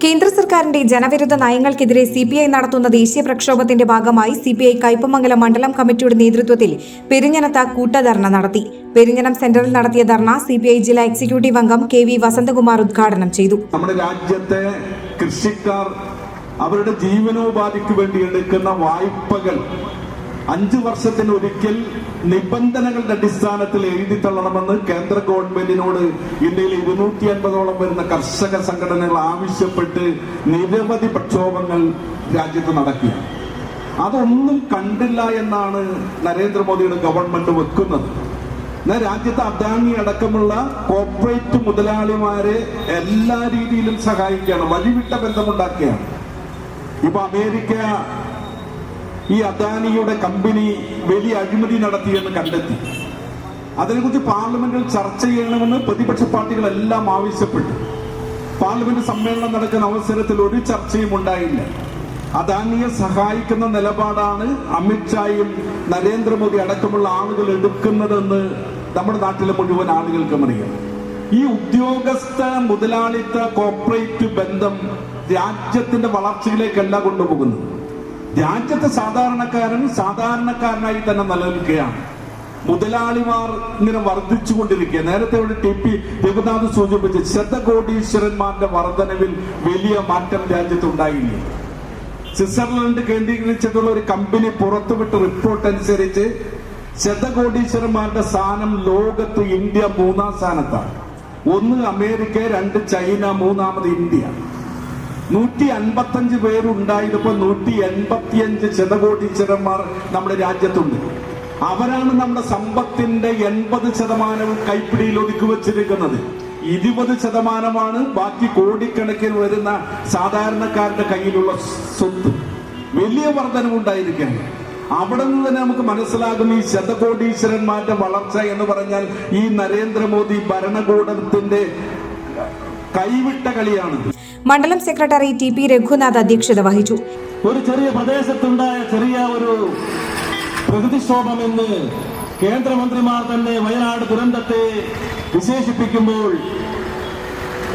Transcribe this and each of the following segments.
കേന്ദ്ര സർക്കാരിന്റെ ജനവിരുദ്ധ നയങ്ങൾക്കെതിരെ സിപിഐ നടത്തുന്ന ദേശീയ പ്രക്ഷോഭത്തിന്റെ ഭാഗമായി സിപിഐ കയ്പമംഗലം മണ്ഡലം കമ്മിറ്റിയുടെ നേതൃത്വത്തിൽ പെരിഞ്ഞനത്ത് കൂട്ടധർണ നടത്തി. പെരിഞ്ഞനം സെന്ററിൽ നടത്തിയ ധർണ സിപിഐ ജില്ലാ എക്സിക്യൂട്ടീവ് അംഗം കെ.വി. വസന്തകുമാർ ഉദ്ഘാടനം ചെയ്തു. നമ്മുടെ രാജ്യത്തെ കൃഷിക്കാർ അവരുടെ ജീവനോപാധിക്ക് വേണ്ടി എടുക്കുന്ന വായ്പകൾ 5 വർഷത്തിനൊരിക്കൽ നിബന്ധനകളുടെ അടിസ്ഥാനത്തിൽ എഴുതി തള്ളണമെന്ന് കേന്ദ്ര ഗവൺമെന്റിനോട് ഇന്ത്യയിൽ 250ഓളം വരുന്ന കർഷക സംഘടനകൾ ആവശ്യപ്പെട്ട് നിരവധി പ്രക്ഷോഭങ്ങൾ രാജ്യത്ത് നടക്കുകയാണ്. അതൊന്നും കണ്ടില്ല എന്നാണ് നരേന്ദ്രമോദിയുടെ ഗവൺമെന്റ് വെക്കുന്നത്. രാജ്യത്തെ അദാനി അടക്കമുള്ള കോർപ്പറേറ്റ് മുതലാളിമാരെ എല്ലാ രീതിയിലും സഹായിക്കുകയാണ്, വഴിവിട്ട ബന്ധമുണ്ടാക്കുകയാണ്. ഇപ്പൊ അമേരിക്ക ഈ അദാനിയുടെ കമ്പനി വലിയ അഴിമതി നടത്തിയെന്ന് കണ്ടെത്തി. അതിനെക്കുറിച്ച് പാർലമെന്റിൽ ചർച്ച ചെയ്യണമെന്ന് പ്രതിപക്ഷ പാർട്ടികളെല്ലാം ആവശ്യപ്പെട്ടു. പാർലമെന്റ് സമ്മേളനം നടക്കുന്ന അവസരത്തിൽ ഒരു ചർച്ചയും ഉണ്ടായില്ല. അദാനിയെ സഹായിക്കുന്ന നിലപാടാണ് അമിത്ഷായും നരേന്ദ്രമോദി അടക്കമുള്ള ആളുകൾ എടുക്കുന്നതെന്ന് നമ്മുടെ നാട്ടിലെ മുഴുവൻ ആളുകൾക്കും അറിയാം. ഈ ഉദ്യോഗസ്ഥ മുതലാളിത്ത കോർപ്പറേറ്റ് ബന്ധം രാജ്യത്തിന്റെ വളർച്ചയിലേക്കല്ല കൊണ്ടുപോകുന്നത്. രാജ്യത്തെ സാധാരണക്കാരനായി തന്നെ നിലനിൽക്കുകയാണ്. മുതലാളിമാർ ഇങ്ങനെ വർദ്ധിച്ചുകൊണ്ടിരിക്കുക. നേരത്തെ ഇവിടെ ടി.പി. രഘുനാഥ് സൂചിപ്പിച്ച് ശതകോടീശ്വരന്മാരുടെ വർധനവിൽ വലിയ മാറ്റം രാജ്യത്തുണ്ടായില്ല. സ്വിറ്റ്സർലൻഡ് കേന്ദ്രീകരിച്ചിട്ടുള്ള ഒരു കമ്പനി പുറത്തുവിട്ട റിപ്പോർട്ട് അനുസരിച്ച് ശതകോടീശ്വരന്മാരുടെ സ്ഥാനം ലോകത്ത് ഇന്ത്യ 3-ാം സ്ഥാനത്താണ്. 1 അമേരിക്ക, 2 ചൈന, 3-ാമത് ഇന്ത്യ. 155 പേരുണ്ടായതിപ്പോ 185 ശതകോടീശ്വരന്മാർ നമ്മുടെ രാജ്യത്തുണ്ട്. അവരാണ് നമ്മുടെ സമ്പത്തിന്റെ 80% കൈപ്പിടിയിൽ ഒതുക്കി വച്ചിരിക്കുന്നത്. 20% ബാക്കി കോടിക്കണക്കിന് വരുന്ന സാധാരണക്കാരുടെ കയ്യിലുള്ള സ്വത്ത്. വലിയ വർധനവുണ്ടായിരിക്കുകയാണ്. അവിടെ നിന്ന് തന്നെ നമുക്ക് മനസ്സിലാകും ഈ ശതകോടീശ്വരന്മാരുടെ വളർച്ച എന്ന് പറഞ്ഞാൽ ഈ നരേന്ദ്രമോദി ഭരണകൂടത്തിന്റെ കൈവിട്ട കളിയാണിത്. മണ്ഡലം സെക്രട്ടറി ടി.പി. രഘുനാഥ് അധ്യക്ഷത വഹിച്ചു. ഒരു ചെറിയ പ്രദേശത്തുണ്ടായ ചെറിയ ഒരു പ്രകൃതിക്ഷോഭം എന്ന് കേന്ദ്രമന്ത്രിമാർ തന്നെ വയനാട് ദുരന്തത്തെ വിശേഷിപ്പിക്കുമ്പോൾ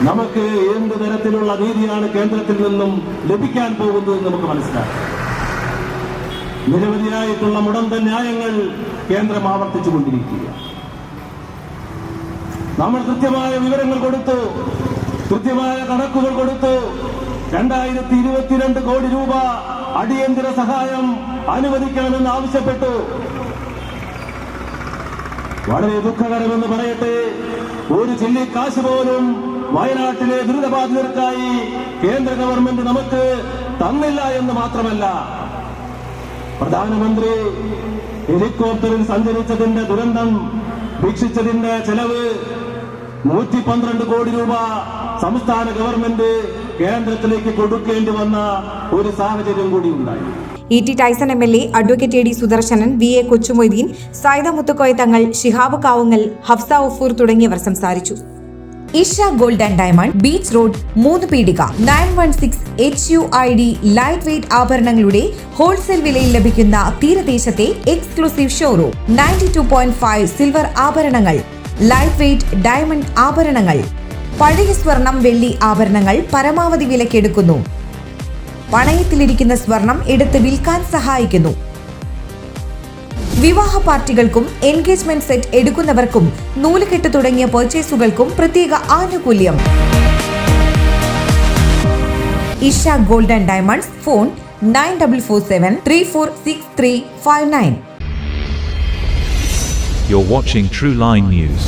നമുക്ക് എന്ത് തരത്തിലുള്ള നീതിയാണ് കേന്ദ്രത്തിൽ നിന്നും ലഭിക്കാൻ പോകുന്നതെന്ന് നമുക്ക് മനസ്സിലാക്കാം. നിരവധിയായിട്ടുള്ള മുടന്തൻ ന്യായങ്ങൾ കേന്ദ്രം ആവർത്തിച്ചുകൊണ്ടിരിക്കുക. നമ്മൾ കൃത്യമായ വിവരങ്ങൾ കൊടുത്തു, കൃത്യമായ കണക്കുകൾ കൊടുത്തു. 2022 കോടി രൂപ അടിയന്തര സഹായം അനുവദിക്കണമെന്ന് ആവശ്യപ്പെട്ടു. വളരെ ദുഃഖകരമെന്ന് പറയട്ടെ, ഒരു ചില്ലി കാശ് പോലും വയനാട്ടിലെ ദുരിതബാധിതർക്കായി കേന്ദ്ര ഗവൺമെന്റ് നമുക്ക് തന്നില്ല എന്ന് മാത്രമല്ല, പ്രധാനമന്ത്രി ഹെലികോപ്റ്ററിൽ സഞ്ചരിച്ചതിന്റെ ദുരന്തം വീക്ഷിച്ചതിന്റെ ചെലവ് 112 കോടി രൂപ സംസ്ഥാന ഗവൺമെന്റ് കേന്ദ്രത്തിലേക്ക് കൊടുക്കേണ്ടി വന്ന ഒരു സാഹചര്യം കൂടി ഉണ്ടായി. ഇ.ടി. Tyson MLA, advocate A D. സുദർശനൻ, വി.എ. കൊച്ചുമൊയ്തീൻ, സായിദ മുത്തുക്കോയ തങ്ങൾ, ഷിഹാബ് കാവുങ്ങൽ, ഹഫ്സ ഉഫൂർ തുടങ്ങിയവർ സംസാരിച്ചു. Isha gold and diamond, beach road, 3 പീടിക, 916 HUID ലൈറ്റ് വെയ്റ്റ് ആഭരണങ്ങളുടെ ഹോൾസെയിൽ വിലയിൽ ലഭിക്കുന്ന തീരദേശത്തെ എക്സ്ക്ലൂസീവ് ഷോറൂം. 92.5 സിൽവർ ആഭരണങ്ങൾ, ലൈറ്റ് വെയ്റ്റ് ഡയമണ്ട് ആഭരണങ്ങൾ, പഴയ സ്വർണം, വെള്ളി ആഭരണങ്ങൾ പരമാവധി വിലക്കെടുക്കുന്നു. പണയത്തിലിരിക്കുന്ന സ്വർണം എടുത്ത് വിൽക്കാൻ സഹായിക്കുന്നു. വിവാഹ പാർട്ടികൾക്കും എൻഗേജ്മെന്റ് സെറ്റ് എടുക്കുന്നവർക്കും നൂലുകെട്ട് തുടങ്ങിയ പർച്ചേസുകൾക്കും പ്രത്യേക ആനുകൂല്യം. Isha gold and diamonds, phone 9447346359. You're watching True Line News.